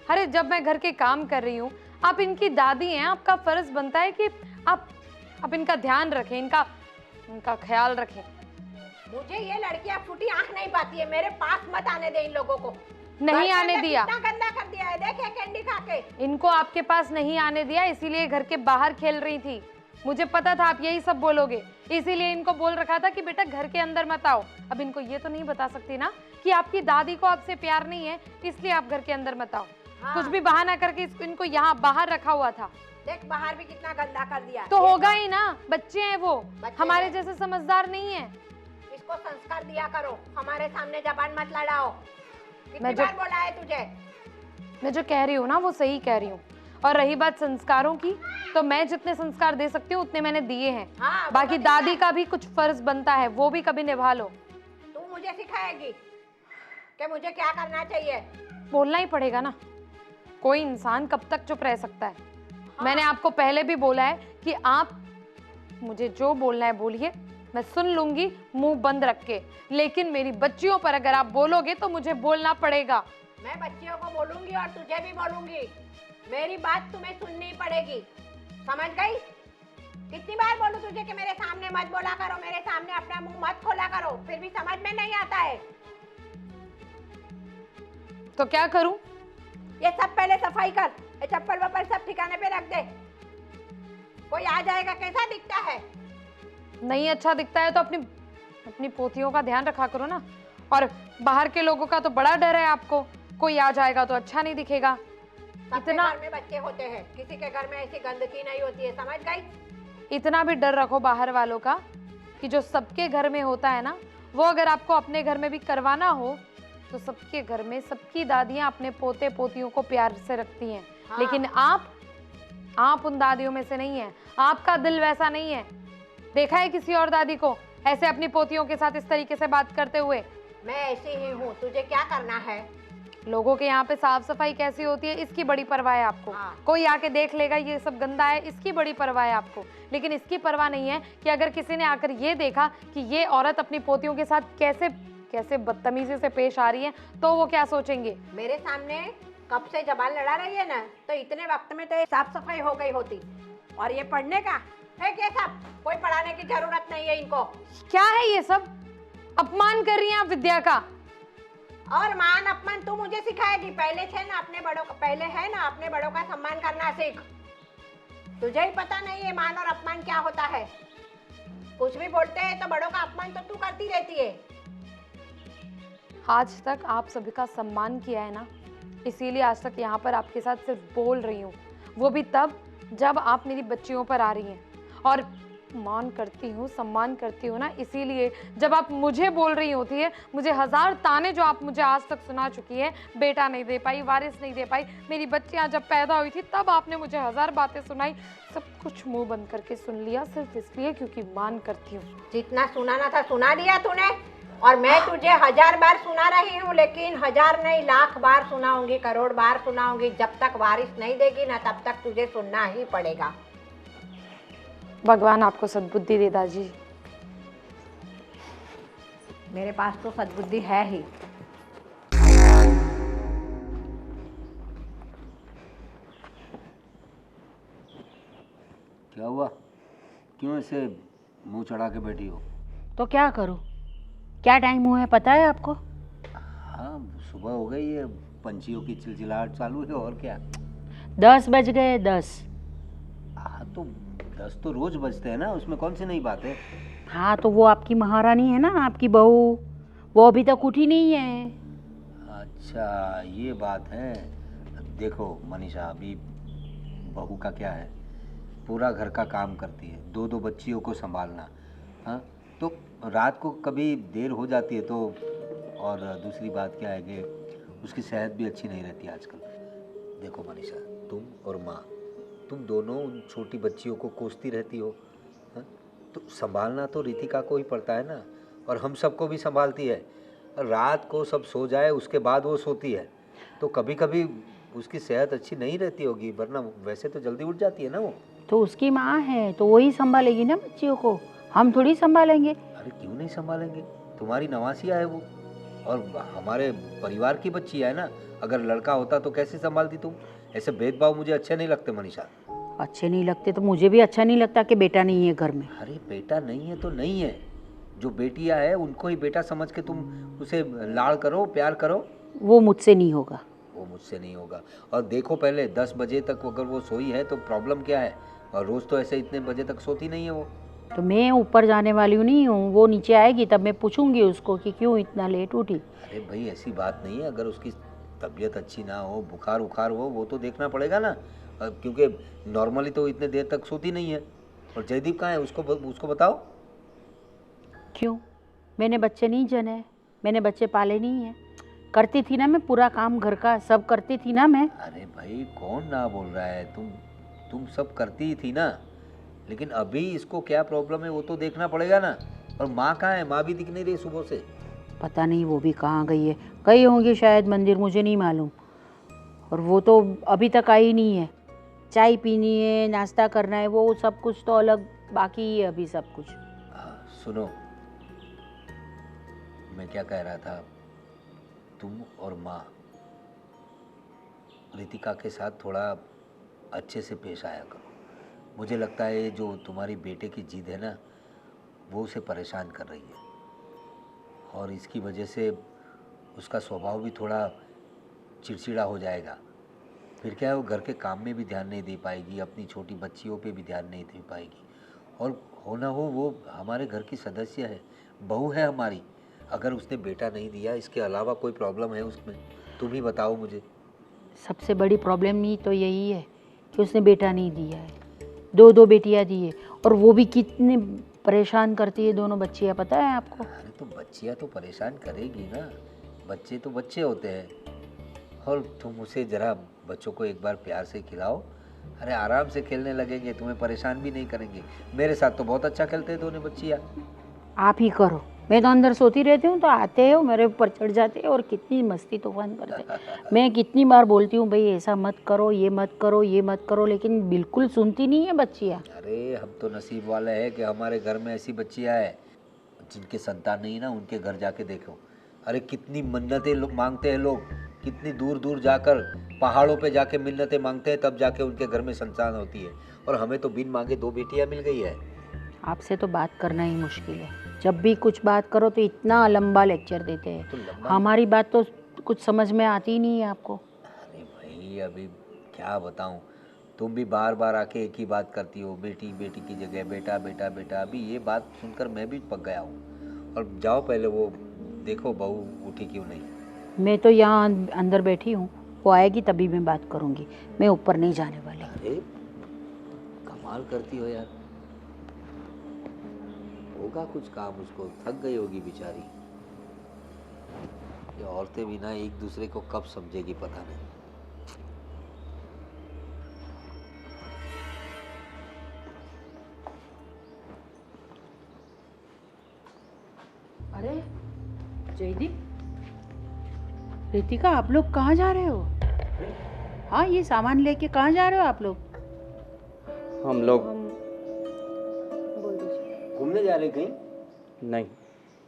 अरे जब मैं घर के काम कर रही हूँ, आप इनकी दादी हैं, आपका फर्ज बनता है कि आप इनका ध्यान रखें, उनका ख्याल रखें। मुझे ये लड़कियां फूटी आंख नहीं पाती है, मेरे पास मत आने दे इन लोगों को। नहीं घर के आने अंदर दिया। कितना गंदा कर दिया है, देखे कैंडी खा के। इनको आपके पास नहीं आने दिया, इसीलिए घर के बाहर खेल रही थी। मुझे पता था आप यही सब बोलोगे, इसीलिए इनको बोल रखा था कि बेटा घर के अंदर मत आओ। अब इनको ये तो नहीं बता सकती ना कि आपकी दादी को आपसे प्यार नहीं है, इसलिए आप घर के अंदर मत आओ। हाँ। कुछ भी बहाना करके इनको यहाँ बाहर रखा हुआ था। देख बाहर भी कितना गंदा कर दिया। तो होगा ही ना, बच्चे हैं वो, बच्चे हमारे हैं। जैसे समझदार नहीं है। इसको संस्कार दिया करो, हमारे सामने जबान मत लड़ाओ। कितनी मैं जो- बार बोला है तुझे? मैं जो कह रही हूँ ना वो सही कह रही हूँ। और रही बात संस्कारों की, तो मैं जितने संस्कार दे सकती हूँ उतने मैंने दिए हैं। हाँ, वो बाकी तो दादी दिखता का भी कुछ फर्ज बनता है, वो भी कभी निभा लो। है। तू मुझे सिखाएगी कि मुझे क्या करना चाहिए? बोलना ही पड़ेगा ना, कोई इंसान कब तक चुप रह सकता है। मैंने आपको पहले भी बोला है कि आप मुझे जो बोलना है बोलिए, मैं सुन लूंगी मुंह बंद रख के, लेकिन मेरी बच्चियों पर अगर आप बोलोगे तो मुझे बोलना पड़ेगा। मैं बच्चियों को बोलूंगी और तुझे भी बोलूंगी, मेरी बात तुम्हें सुननी पड़ेगी, समझ गई? कितनी बार बोलूं तुझे कि मेरे सामने मत बोला करो, मेरे सामने अपना मुंह मत खोला करो, फिर भी समझ में नहीं आता है। तो क्या करूं? ये सब पहले सफाई कर, ये चप्पल वप्पल सब ठिकाने पे रख दे। कोई आ जाएगा कैसा दिखता है? नहीं अच्छा दिखता है तो अपनी पोतियों का ध्यान रखा करो ना। और बाहर के लोगों का तो बड़ा डर है आपको, कोई आ जाएगा तो अच्छा नहीं दिखेगा। सबके इतना घर में बच्चे होते हैं, किसी के घर में ऐसी गंदगी नहीं होती है, समझ गई? इतना भी डर रखो बाहर वालों का कि जो सबके घर में होता है ना, वो अगर आपको अपने घर में भी करवाना हो तो सबके घर में सबकी दादियां अपने पोते पोतियों को प्यार से रखती हैं। हाँ। लेकिन आप उन दादियों में से नहीं है, आपका दिल वैसा नहीं है। देखा है किसी और दादी को ऐसे अपनी पोतियों के साथ इस तरीके से बात करते हुए? मैं ऐसी ही हूँ, तुझे क्या करना है? लोगों के यहाँ पे साफ सफाई कैसी होती है इसकी बड़ी परवाह है आपको। हाँ। कोई आके देख लेगा ये सब गंदा है, इसकी बड़ी परवाह है आपको। लेकिन इसकी परवाह नहीं है कि अगर किसी ने आकर ये देखा कि ये औरत अपनी पोतियों के साथ कैसे कैसे बदतमीजी से पेश आ रही है, तो वो क्या सोचेंगे? मेरे सामने कब से जबान लड़ा रही है ना, तो इतने वक्त में तो ये साफ सफाई हो गई होती। और ये पढ़ने का है क्या? सब कोई पढ़ाने की जरूरत नहीं है इनको। क्या है ये सब? अपमान कर रही हैं आप विद्या का। और मान अपमान तू मुझे सिखाएगी? पहले है ना अपने बड़ों का सम्मान करना सीख। तुझे ही पता नहीं है मान और अपमान क्या होता है। कुछ भी बोलते हैं तो बड़ों का अपमान तो तू करती रहती है। आज तक आप सभी का सम्मान किया है ना, इसीलिए आज तक यहाँ पर आपके साथ सिर्फ बोल रही हूँ, वो भी तब जब आप मेरी बच्चियों पर आ रही हैं। और मान करती हूँ, सम्मान करती हूँ ना, इसीलिए जब आप मुझे बोल रही होती है, मुझे हजार ताने जो आप मुझे आज तक सुना चुकी है, बेटा नहीं दे पाई, वारिस नहीं दे पाई, मेरी बच्चियाँ जब पैदा हुई थी तब आपने मुझे हजार बातें सुनाई, सब कुछ मुंह बंद करके सुन लिया, सिर्फ इसलिए क्योंकि मान करती हूँ। जितना सुनाना था सुना दिया तूने, और मैं तुझे 1000 बार सुना रही हूँ, लेकिन 1000 नहीं लाख बार सुनाऊंगी, करोड़ बार सुनाऊंगी। जब तक वारिस नहीं देगी ना तब तक तुझे सुनना ही पड़ेगा। भगवान आपको सद्बुद्धि दे दादी। मेरे पास तो सद्बुद्धि है ही। क्या हुआ? क्यों ऐसे मुंह चढ़ा के बैठी हो? तो क्या करूँ? क्या टाइम हुआ है पता है आपको? हाँ, सुबह हो गई है, पंछियों की चिलचिलाहट चालू है, और क्या। 10 बज गए 10। हाँ तो 10 तो रोज बजते हैं ना, उसमें कौन सी नई बात है। हाँ तो वो आपकी महारानी है ना, आपकी बहू, वो अभी तक उठी नहीं है। अच्छा ये बात है। देखो मनीषा, अभी बहू का क्या है, पूरा घर का काम करती है, 2 बच्चियों को संभालना। हाँ तो रात को कभी देर हो जाती है तो, और दूसरी बात क्या है कि उसकी सेहत भी अच्छी नहीं रहती आजकल। देखो मनीषा, तुम और माँ, तुम दोनों उन छोटी बच्चियों को कोसती रहती हो। हाँ तो संभालना तो रितिका को ही पड़ता है ना, और हम सबको भी संभालती है। रात को सब सो जाए उसके बाद वो सोती है, तो कभी कभी उसकी सेहत अच्छी नहीं रहती होगी, वरना वैसे तो जल्दी उठ जाती है ना वो। तो उसकी माँ है तो वही संभालेगी ना बच्चियों को, हम थोड़ी संभालेंगे। अरे क्यों नहीं संभालेंगे, तुम्हारी नवासिया है वो, और हमारे परिवार की बच्ची है ना। अगर लड़का होता तो कैसे संभालती तुम? ऐसे भेदभाव मुझे अच्छे नहीं लगते मनीषा। अच्छे नहीं लगते तो मुझे भी अच्छा नहीं लगता कि बेटा नहीं है घर में। अरे बेटा नहीं है तो नहीं है, जो बेटियां है उनको ही बेटा समझ के तुम उसे लाड़ करो, प्यार करो। वो मुझसे नहीं होगा। वो मुझसे नहीं होगा। और देखो पहले 10 बजे तक अगर वो सोई है तो प्रॉब्लम क्या है, और रोज़ तो ऐसे इतने बजे तक सोती नहीं है वो। तो मैं ऊपर जाने वाली हूँ नहीं हूँ, वो नीचे आएगी तब मैं पूछूंगी उसको कि क्यों इतना लेट उठी। अरे भाई ऐसी बात नहीं है, अगर उसकी तबीयत अच्छी ना हो, बुखार उखार हो, वो तो देखना पड़ेगा ना, क्योंकि नॉर्मली तो इतने देर तक सोती नहीं है। और जयदीप कहाँ है, उसको बताओ। क्यों, मैंने बच्चे नहीं जने, मैंने बच्चे पाले नहीं हैं। करती थी ना मैं, पूरा काम घर का सब करती थी ना मैं। अरे भाई कौन ना बोल रहा है, तुम सब करती ही थी ना, लेकिन अभी इसको क्या प्रॉब्लम है वो तो देखना पड़ेगा ना। और माँ कहाँ है, माँ भी दिख नहीं रही सुबह से। पता नहीं वो भी कहाँ गई है, गई होंगी शायद मंदिर, मुझे नहीं मालूम। और वो तो अभी तक आई नहीं है। चाय पीनी है, नाश्ता करना है, वो सब कुछ तो अलग बाकी ही है अभी सब कुछ। सुनो, मैं क्या कह रहा था, तुम और माँ रितिका के साथ थोड़ा अच्छे से पेश आया करो। मुझे लगता है ये जो तुम्हारी बेटे की जिद है ना, वो उसे परेशान कर रही है, और इसकी वजह से उसका स्वभाव भी थोड़ा चिड़चिड़ा हो जाएगा। फिर क्या है, वो घर के काम में भी ध्यान नहीं दे पाएगी, अपनी छोटी बच्चियों पे भी ध्यान नहीं दे पाएगी। और हो ना हो वो हमारे घर की सदस्य है, बहू है हमारी। अगर उसने बेटा नहीं दिया, इसके अलावा कोई प्रॉब्लम है उसमें, तुम ही बताओ मुझे। सबसे बड़ी प्रॉब्लम ही तो यही है कि उसने बेटा नहीं दिया है, दो बेटियां दी है, और वो भी कितने परेशान करती है दोनों बच्चियां, पता है आपको। अरे तो बच्चियाँ तो परेशान करेगी ना, बच्चे तो बच्चे होते हैं। और तुम उसे ज़रा बच्चों को एक बार प्यार से खिलाओ, अरे आराम से खेलने लगेंगे, तुम्हें परेशान भी नहीं करेंगे। मेरे साथ तो बहुत अच्छा खेलते हैं दोनों बच्चियाँ। आप ही करो, मैं तो अंदर सोती रहती हूँ तो आते हो मेरे ऊपर चढ़ जाते हैं और कितनी मस्ती तूफान करते हैं। मैं कितनी बार बोलती हूँ भाई ऐसा मत करो, ये मत करो, ये मत करो, लेकिन बिल्कुल सुनती नहीं है बच्चियाँ। अरे हम तो नसीब वाले हैं कि हमारे घर में ऐसी बच्चियाँ हैं। जिनके संतान नहीं ना, उनके घर जाके देखो, अरे कितनी मन्नतें मांगते हैं लोग, कितनी दूर दूर जाकर पहाड़ों पे जाके मिन्नतें मांगते हैं, तब जाके उनके घर में संतान होती है। और हमें तो बिन मांगे 2 बेटियां मिल गई है। आपसे तो बात करना ही मुश्किल है, जब भी कुछ बात करो तो इतना लंबा लेक्चर देते हैं। तो हमारी बात तो कुछ समझ में आती ही नहीं है आपको। अरे भाई अभी क्या बताऊं, तुम भी बार बार आके एक ही बात करती हो, बेटी बेटी की जगह बेटा बेटा बेटा। अभी ये बात सुनकर मैं भी पक गया हूँ। और जाओ पहले वो देखो बहू उठी क्यों नहीं। मैं तो यहाँ अंदर बैठी हूँ, वो आएगी तभी मैं बात करूँगी, मैं ऊपर नहीं जाने वाली। अरे कमाल करती हो यार, होगा कुछ काम उसको, थक गई होगी बेचारी। ये औरतें भी ना एक दूसरे को कब समझेगी पता नहीं। अरे जयदीप, रितिका, आप लोग कहाँ जा रहे हो? हाँ, ये सामान लेके कहाँ जा रहे हो आप लोग? हम लोग बोल दीजिए। घूमने जा रहे कहीं? नहीं।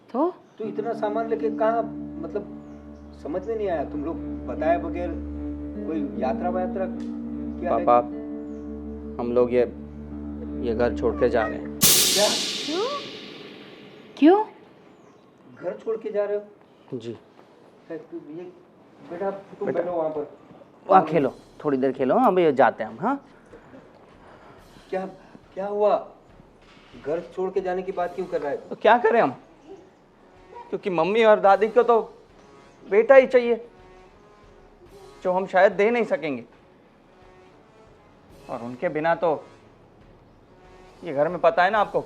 तो इतना सामान लेके कहाँ, मतलब समझ में नहीं आया। तुम लोग बताए बगैर कोई यात्रा वात्रा क्या है? पापा, हम लोग ये घर छोड़ के जा रहे हैं। क्या? क्यों? घर छोड़ के जा रहे हो? जी। ये बेटा तुम बैठो वहाँ पर, वहाँ खेलो, थोड़ी देर खेलो, अभी जाते हैं हम। हाँ, क्या क्या हुआ? घर छोड़ के जाने की बात क्यों कर रहा है? तो क्या करें हम, क्योंकि मम्मी और दादी को तो बेटा ही चाहिए, जो हम शायद दे नहीं सकेंगे। और उनके बिना तो ये घर में पता है ना आपको,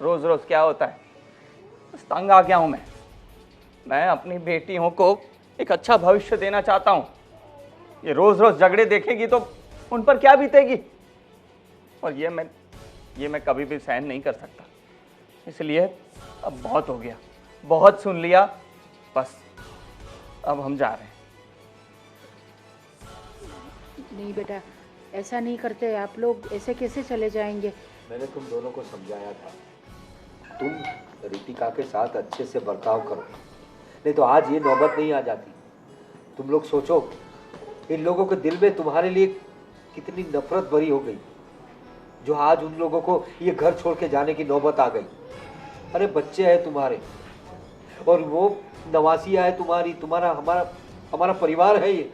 रोज रोज क्या होता है। बस तंग आ गया हूं मैं अपनी बेटियों को एक अच्छा भविष्य देना चाहता हूं। ये रोज रोज झगड़े देखेगी तो उन पर क्या बीतेगी, और ये मैं कभी भी सहन नहीं कर सकता। इसलिए अब बहुत हो गया, बहुत सुन लिया, बस अब हम जा रहे हैं। नहीं बेटा, ऐसा नहीं करते आप लोग, ऐसे कैसे चले जाएंगे? मैंने तुम दोनों को समझाया था, तुम रितिका के साथ अच्छे से बर्ताव करो, नहीं तो आज ये नौबत नहीं आ जाती। तुम लोग सोचो, इन लोगों के दिल में तुम्हारे लिए कितनी नफरत भरी हो गई, जो आज उन लोगों को ये घर छोड़ के जाने की नौबत आ गई। अरे बच्चे हैं तुम्हारे, और वो नवासिया है तुम्हारी, तुम्हारा हमारा हमारा परिवार है ये,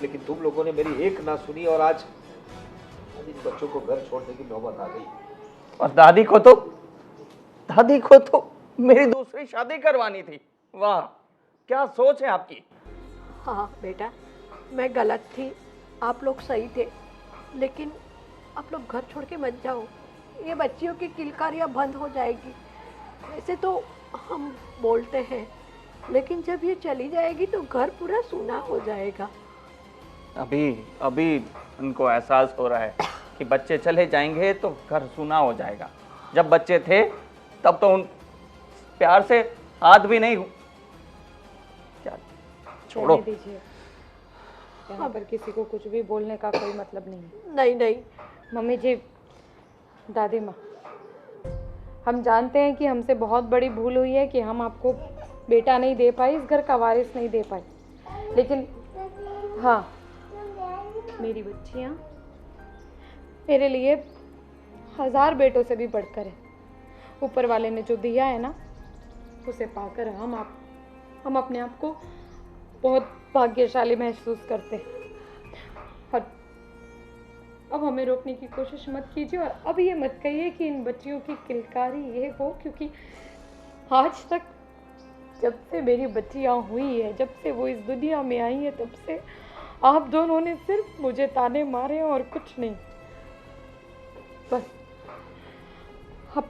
लेकिन तुम लोगों ने मेरी एक ना सुनी और आज इन बच्चों को घर छोड़ने की नौबत आ गई। और दादी को तो मेरी दूसरी शादी करवानी थी। वाह, क्या सोच है आपकी। हाँ बेटा, मैं गलत थी, आप लोग सही थे, लेकिन आप लोग घर छोड़ के मत जाओ, ये बच्चियों की किलकारियाँ बंद हो जाएगी। वैसे तो हम बोलते हैं, लेकिन जब ये चली जाएगी तो घर पूरा सूना हो जाएगा। अभी उनको एहसास हो रहा है कि बच्चे चले जाएंगे तो घर सूना हो जाएगा। जब बच्चे थे तब तो उन प्यार से हाथ भी नहीं। क्या, छोड़ो। रहने दीजिए, यहाँ पर किसी को कुछ भी बोलने का कोई मतलब नहीं है। नहीं नहीं मम्मी जी, दादी माँ, हम जानते हैं कि हमसे बहुत बड़ी भूल हुई है कि हम आपको बेटा नहीं दे पाए, इस घर का वारिस नहीं दे पाए, लेकिन हाँ, मेरी बच्चियाँ मेरे लिए 1000 बेटों से भी बढ़कर है। ऊपर वाले ने जो दिया है ना, उसे पाकर हम अपने आप को बहुत भाग्यशाली महसूस करते हैं। और अब हमें रोकने की कोशिश मत कीजिए, और अब ये मत कहिए कि इन बच्चियों की किलकारी ये वो, क्योंकि आज तक जब से मेरी बच्चियाँ हुई है, जब से वो इस दुनिया में आई है, तब से आप दोनों ने सिर्फ मुझे ताने मारे और कुछ नहीं। बस अब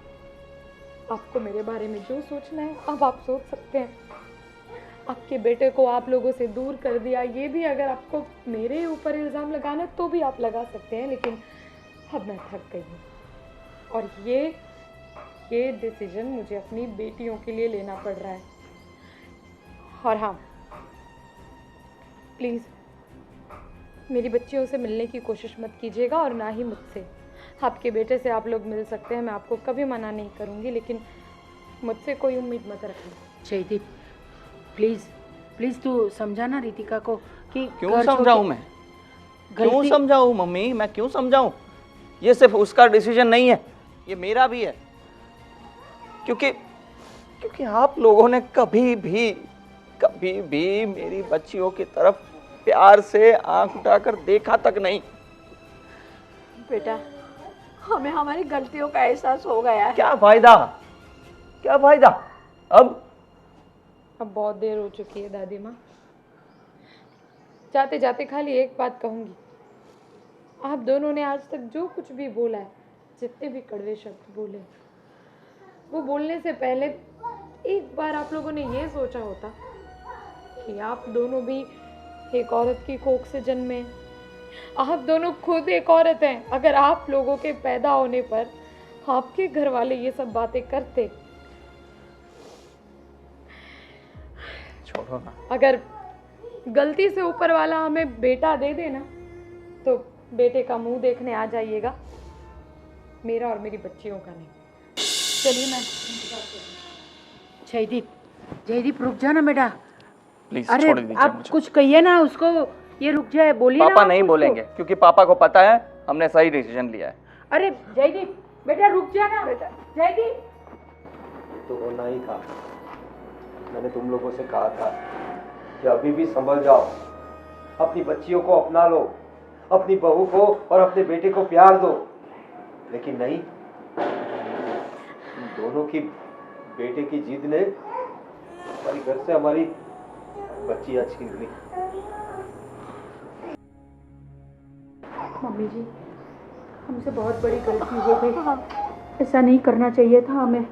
आपको मेरे बारे में जो सोचना है अब आप सोच सकते हैं। आपके बेटे को आप लोगों से दूर कर दिया, ये भी अगर आपको मेरे ऊपर इल्ज़ाम लगाना तो भी आप लगा सकते हैं, लेकिन अब मैं थक गई हूँ और ये डिसीजन मुझे अपनी बेटियों के लिए लेना पड़ रहा है। और हाँ, प्लीज़ मेरी बच्चियों से मिलने की कोशिश मत कीजिएगा, और ना ही मुझसे। आपके बेटे से आप लोग मिल सकते हैं, मैं आपको कभी मना नहीं करूँगी, लेकिन मुझसे कोई उम्मीद मत रखना। जयदीप प्लीज तू समझाना रितिका को कि क्यों समझाऊं मैं? क्यों समझाऊं मम्मी? मैं क्यों समझाऊं? ये सिर्फ उसका डिसीजन नहीं है, ये मेरा भी है। क्योंकि आप लोगों ने कभी भी मेरी बच्चियों की तरफ प्यार से आंख उठाकर देखा तक नहीं। बेटा, हमें हमारी गलतियों का एहसास हो गया है। क्या फायदा? अब बहुत देर हो चुकी है दादी माँ। जाते जाते खाली एक बात कहूँगी, आप दोनों ने आज तक जो कुछ भी बोला है, जितने भी कड़वे शब्द बोले, वो बोलने से पहले एक बार आप लोगों ने ये सोचा होता कि आप दोनों भी एक औरत की कोख से जन्मे। आप दोनों खुद एक औरत हैं। अगर आप लोगों के पैदा होने पर आपके घर वाले ये सब बातें करते, छोड़ो ना। अगर गलती से ऊपर वाला हमें बेटा दे देना, तो बेटे का मुंह देखने आ जाइएगा, मेरा और मेरी बच्चियों का नहीं। चलिए मैं जयदीप रुक जाना बेटा। प्लीज अरे छोड़ दीजिए आप मुझे। कुछ कहिए ना उसको, ये रुक जाए, बोलिए ना। पापा आप नहीं उसको। बोलेंगे, क्योंकि पापा को पता है हमने सही डिसीजन लिया है। अरे जयदीप बेटा रुक जाना बेटा। जयदीप तो होना ही था। मैंने तुम लोगों से कहा था कि अभी भी संभल जाओ, अपनी बच्चियों को अपना लो, अपनी बहू को और अपने बेटे को प्यार दो, लेकिन नहीं, दोनों की बेटे की जिद ने हमारी घर से हमारी बच्चियां छीन ली। मम्मी जी, हमसे बहुत बड़ी गलती हो गई, ऐसा नहीं करना चाहिए था हमें।